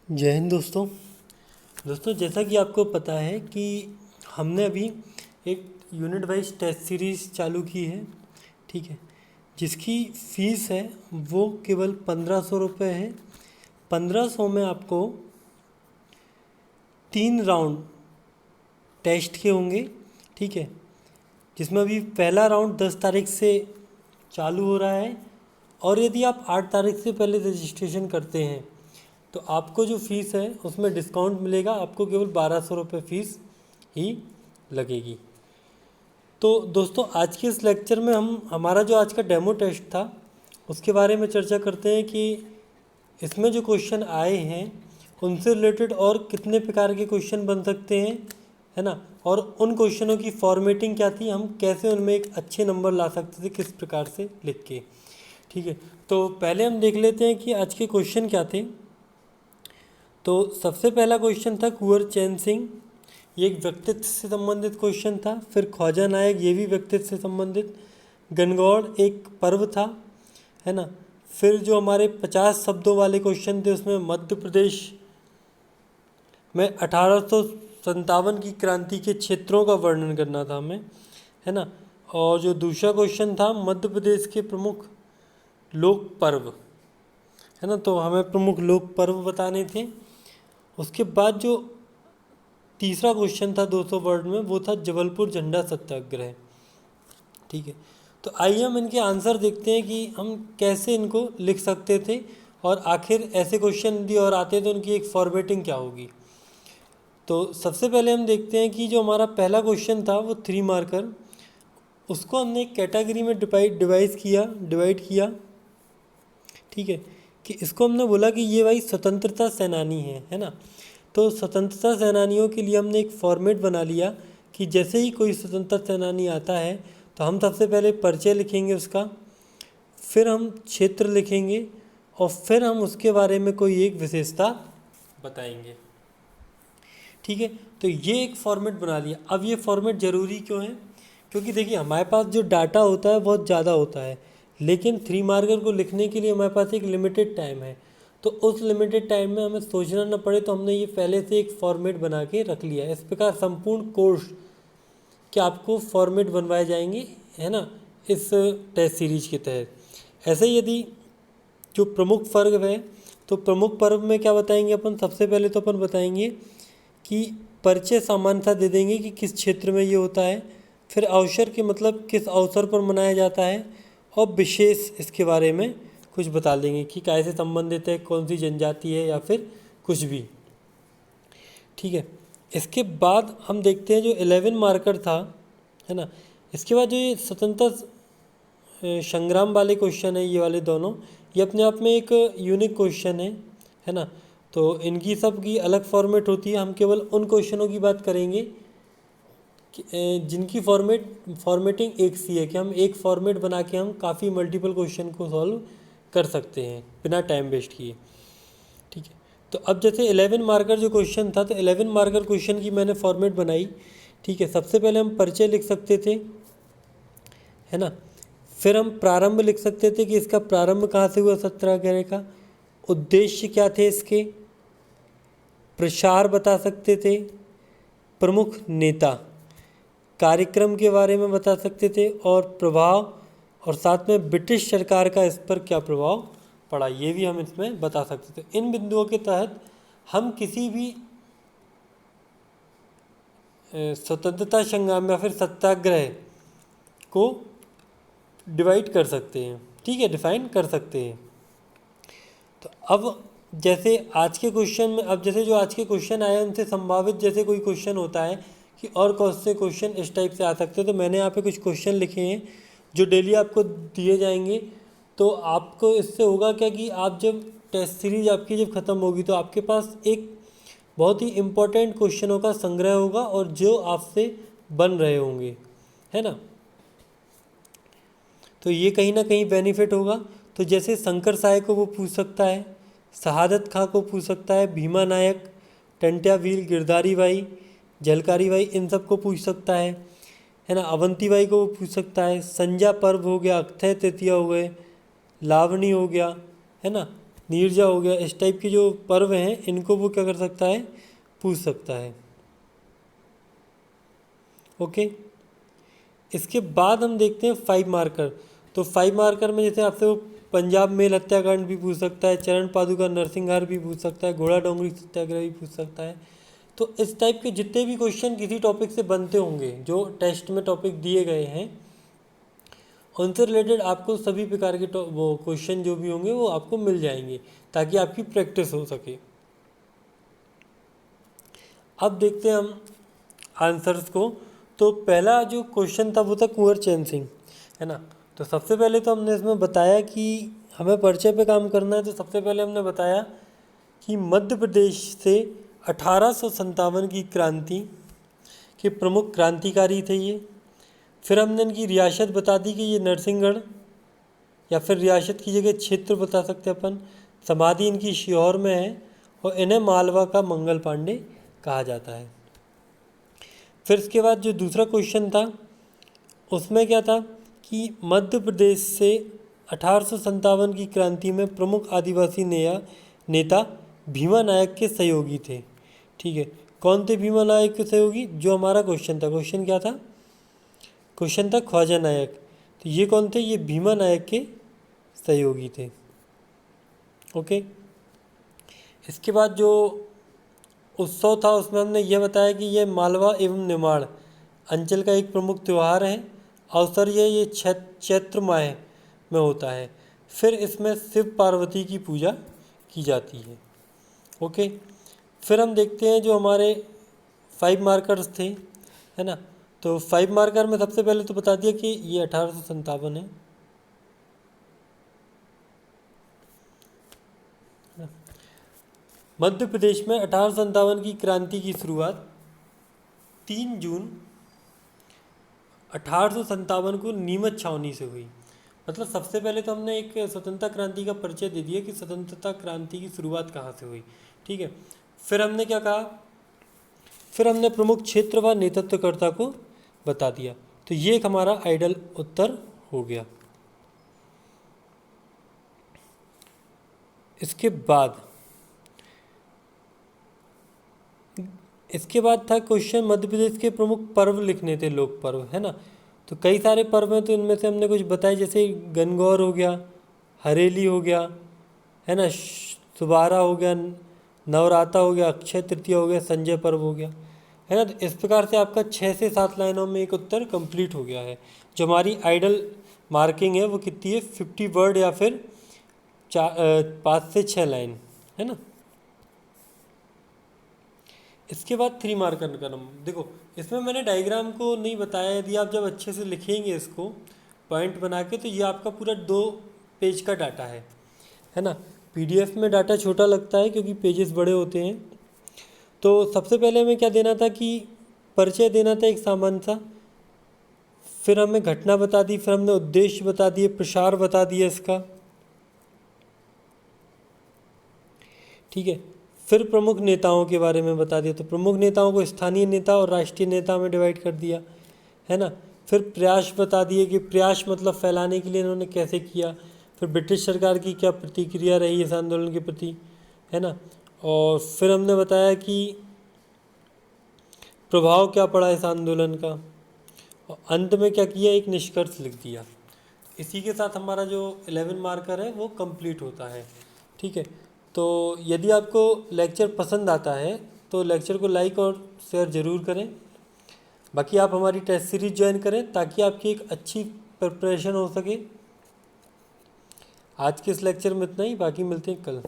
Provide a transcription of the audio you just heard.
जय हिंद दोस्तों। जैसा कि आपको पता है कि हमने अभी एक यूनिट वाइज टेस्ट सीरीज़ चालू की है, ठीक है, जिसकी फ़ीस है वो केवल 1500 रुपये है। 1500 में आपको 3 राउंड टेस्ट के होंगे, ठीक है, जिसमें अभी पहला राउंड 10 तारीख से चालू हो रहा है और यदि आप 8 तारीख से पहले रजिस्ट्रेशन करते हैं तो आपको जो फ़ीस है उसमें डिस्काउंट मिलेगा, आपको केवल 1200 रुपये फ़ीस ही लगेगी। तो दोस्तों आज के इस लेक्चर में हम हमारा जो आज का डेमो टेस्ट था उसके बारे में चर्चा करते हैं कि इसमें जो क्वेश्चन आए हैं उनसे रिलेटेड और कितने प्रकार के क्वेश्चन बन सकते हैं, है ना, और उन क्वेश्चनों की फॉर्मेटिंग क्या थी, हम कैसे उनमें एक अच्छे नंबर ला सकते थे किस प्रकार से लिख के, ठीक है। तो पहले हम देख लेते हैं कि आज के क्वेश्चन क्या थे। तो सबसे पहला क्वेश्चन था कुंवर चैन सिंह, ये एक व्यक्तित्व से संबंधित क्वेश्चन था। फिर ख्वाजा नायक, ये भी व्यक्तित्व से संबंधित। गणगौर एक पर्व था, है ना। फिर जो हमारे 50 शब्दों वाले क्वेश्चन थे उसमें मध्य प्रदेश में 1857 की क्रांति के क्षेत्रों का वर्णन करना था हमें, है ना। और जो दूसरा क्वेश्चन था मध्य प्रदेश के प्रमुख लोक पर्व, है ना, तो हमें प्रमुख लोक पर्व बताने थे। उसके बाद जो तीसरा क्वेश्चन था 200 वर्ड में, वो था जबलपुर झंडा सत्याग्रह, ठीक है। तो आइए हम इनके आंसर देखते हैं कि हम कैसे इनको लिख सकते थे और आखिर ऐसे क्वेश्चन यदि और आते तो उनकी एक फॉर्मेटिंग क्या होगी। तो सबसे पहले हम देखते हैं कि जो हमारा पहला क्वेश्चन था वो 3 मार्कर, उसको हमने एक कैटेगरी में डिवाइड किया, ठीक है, कि इसको हमने बोला कि ये भाई स्वतंत्रता सेनानी है ना। तो स्वतंत्रता सेनानियों के लिए हमने एक फॉर्मेट बना लिया कि जैसे ही कोई स्वतंत्रता सेनानी आता है तो हम सबसे पहले परिचय लिखेंगे उसका, फिर हम क्षेत्र लिखेंगे और फिर हम उसके बारे में कोई एक विशेषता बताएंगे, ठीक है। तो ये एक फॉर्मेट बना लिया। अब ये फॉर्मेट ज़रूरी क्यों है? क्योंकि देखिए हमारे पास जो डाटा होता है बहुत ज़्यादा होता है, लेकिन 3 मार्कर को लिखने के लिए हमारे पास एक लिमिटेड टाइम है। तो उस लिमिटेड टाइम में हमें सोचना ना पड़े तो हमने ये पहले से एक फॉर्मेट बना के रख लिया है। इस प्रकार संपूर्ण कोर्स के आपको फॉर्मेट बनवाए जाएंगे, है ना, इस टेस्ट सीरीज के तहत। ऐसे ही यदि जो प्रमुख पर्व है तो प्रमुख पर्व में क्या बताएंगे अपन, सबसे पहले तो अपन बताएंगे कि परिचय सामान्यता दे देंगे कि किस क्षेत्र में ये होता है, फिर अवसर के मतलब किस अवसर पर मनाया जाता है, और विशेष इसके बारे में कुछ बता देंगे कि कैसे संबंधित है, कौन सी जनजाति है या फिर कुछ भी, ठीक है। इसके बाद हम देखते हैं जो 11 मार्कर था, है ना, इसके बाद जो ये स्वतंत्रता संग्राम वाले क्वेश्चन है, ये वाले दोनों, ये अपने आप में एक यूनिक क्वेश्चन है ना। तो इनकी सब की अलग फॉर्मेट होती है, हम केवल उन क्वेश्चनों की बात करेंगे जिनकी फॉर्मेटिंग एक सी है, कि हम एक फॉर्मेट बना के हम काफ़ी मल्टीपल क्वेश्चन को सॉल्व कर सकते हैं बिना टाइम वेस्ट किए, ठीक है। तो अब जैसे 11 मार्कर जो क्वेश्चन था, तो 11 मार्कर क्वेश्चन की मैंने फॉर्मेट बनाई, ठीक है। सबसे पहले हम परिचय लिख सकते थे, है ना, फिर हम प्रारंभ लिख सकते थे कि इसका प्रारंभ कहाँ से हुआ सत्याग्रह का, उद्देश्य क्या थे इसके, प्रसार बता सकते थे, प्रमुख नेता, कार्यक्रम के बारे में बता सकते थे, और प्रभाव, और साथ में ब्रिटिश सरकार का इस पर क्या प्रभाव पड़ा, ये भी हम इसमें बता सकते थे। इन बिंदुओं के तहत हम किसी भी स्वतंत्रता संग्राम या फिर सत्याग्रह को डिवाइड कर सकते हैं, ठीक है, डिफाइन कर सकते हैं। तो अब जैसे आज के क्वेश्चन में, अब जैसे जो आज के क्वेश्चन आए उनसे संभावित जैसे कोई क्वेश्चन होता है कि और कौन से क्वेश्चन इस टाइप से आ सकते हैं, तो मैंने यहाँ पे कुछ क्वेश्चन लिखे हैं जो डेली आपको दिए जाएंगे। तो आपको इससे होगा क्या कि आप जब टेस्ट सीरीज आपकी जब ख़त्म होगी तो आपके पास एक बहुत ही इम्पोर्टेंट क्वेश्चनों का संग्रह होगा और जो आपसे बन रहे होंगे, है ना। तो ये कहीं ना कहीं बेनिफिट होगा। तो जैसे शंकर साय को वो पूछ सकता है, शहादत खां को पूछ सकता है, भीमा नायक, टंट्या भील, गिरधारी बाई, झलकारी बाई, इन सब को पूछ सकता है ना। अवंती बाई को वो पूछ सकता है, संजा पर्व हो गया, अक्षय तृतीया हो गए, लावणी हो गया, है ना, नीरजा हो गया, इस टाइप के जो पर्व हैं इनको वो क्या कर सकता है, पूछ सकता है। ओके, इसके बाद हम देखते हैं 5 मार्कर। तो 5 मार्कर में जैसे आपसे वो पंजाब मेल हत्याकांड भी पूछ सकता है, चरण पादुका नरसिंहार भी पूछ सकता है, घोड़ा डोंगरी सत्याग्रह भी पूछ सकता है। तो इस टाइप के जितने भी क्वेश्चन किसी टॉपिक से बनते होंगे, जो टेस्ट में टॉपिक दिए गए हैं, उनसे रिलेटेड आपको सभी प्रकार के वो क्वेश्चन जो भी होंगे वो आपको मिल जाएंगे, ताकि आपकी प्रैक्टिस हो सके। अब देखते हैं हम आंसर्स को। तो पहला जो क्वेश्चन था वो था कुंवर चैन सिंह, है ना। तो सबसे पहले तो हमने इसमें बताया कि हमें परिचय पे काम करना है। तो सबसे पहले हमने बताया कि मध्य प्रदेश से 1857 की क्रांति के प्रमुख क्रांतिकारी थे ये। फिर हमने इनकी रियासत बता दी कि ये नरसिंहगढ़, या फिर रियासत की जगह क्षेत्र बता सकते हैं अपन। समाधि इनकी सीहोर में है और इन्हें मालवा का मंगल पांडे कहा जाता है। फिर इसके बाद जो दूसरा क्वेश्चन था उसमें क्या था कि मध्य प्रदेश से 1857 की क्रांति में प्रमुख आदिवासी नेता भीमा नायक के सहयोगी थे। ठीक है, कौन थे भीमा नायक के सहयोगी? जो हमारा क्वेश्चन था, क्वेश्चन क्या था? क्वेश्चन था ख्वाजा नायक। तो ये कौन थे? ये भीमा नायक के सहयोगी थे। ओके, इसके बाद जो उत्सव था उसमें हमने यह बताया कि यह मालवा एवं निमाड़ अंचल का एक प्रमुख त्यौहार है। अवसर ये चैत्र माह में होता है। फिर इसमें शिव पार्वती की पूजा की जाती है। ओके, फिर हम देखते हैं जो हमारे 5 मार्कर्स थे, है ना। तो 5 मार्कर में सबसे पहले तो बता दिया कि ये 1857 है। मध्य प्रदेश में 1857 की क्रांति की शुरुआत 3 जून 1857 को नीमच छावनी से हुई। मतलब सबसे पहले तो हमने एक स्वतंत्रता क्रांति का परिचय दे दिया कि स्वतंत्रता क्रांति की शुरुआत कहाँ से हुई। ठीक है, फिर हमने क्या कहा? फिर हमने प्रमुख क्षेत्र व नेतृत्वकर्ता को बता दिया। तो ये एक हमारा आइडल उत्तर हो गया। इसके बाद था क्वेश्चन मध्य प्रदेश के प्रमुख पर्व लिखने थे, लोक पर्व, है ना। तो कई सारे पर्व हैं, तो इनमें से हमने कुछ बताए, जैसे गणगौर हो गया, हरेली हो गया, है ना, सुबारा हो गया, नवराता हो गया, अक्षय तृतीया हो गया, संजय पर्व हो गया, है ना। तो इस प्रकार से आपका 6 से 7 लाइनों में एक उत्तर कंप्लीट हो गया है। जो हमारी आइडल मार्किंग है वो कितनी है? 50 वर्ड या फिर 5 से 6 लाइन, है ना। इसके बाद 3 मार्कर का नंबर देखो, इसमें मैंने डायग्राम को नहीं बताया। यदि आप जब अच्छे से लिखेंगे इसको पॉइंट बना के, तो ये आपका पूरा 2 पेज का डाटा है ना। पीडीएफ में डाटा छोटा लगता है क्योंकि पेजेस बड़े होते हैं। तो सबसे पहले हमें क्या देना था कि परिचय देना था एक सामान्य सा, फिर हमें घटना बता दी, फिर हमने उद्देश्य बता दिए, प्रसार बता दिया इसका। ठीक है, फिर प्रमुख नेताओं के बारे में बता दिया। तो प्रमुख नेताओं को स्थानीय नेता और राष्ट्रीय नेता में डिवाइड कर दिया, है ना। फिर प्रयास बता दिए कि प्रयास मतलब फैलाने के लिए इन्होंने कैसे किया। फिर ब्रिटिश सरकार की क्या प्रतिक्रिया रही इस आंदोलन के प्रति, है ना। और फिर हमने बताया कि प्रभाव क्या पड़ा इस आंदोलन का, और अंत में क्या किया, एक निष्कर्ष लिख दिया। इसी के साथ हमारा जो 11 मार्कर है वो कंप्लीट होता है। ठीक है, तो यदि आपको लेक्चर पसंद आता है तो लेक्चर को लाइक और शेयर ज़रूर करें। बाकी आप हमारी टेस्ट सीरीज ज्वाइन करें ताकि आपकी एक अच्छी प्रिपरेशन हो सके। आज के इस लेक्चर में इतना ही, बाकी मिलते हैं कल।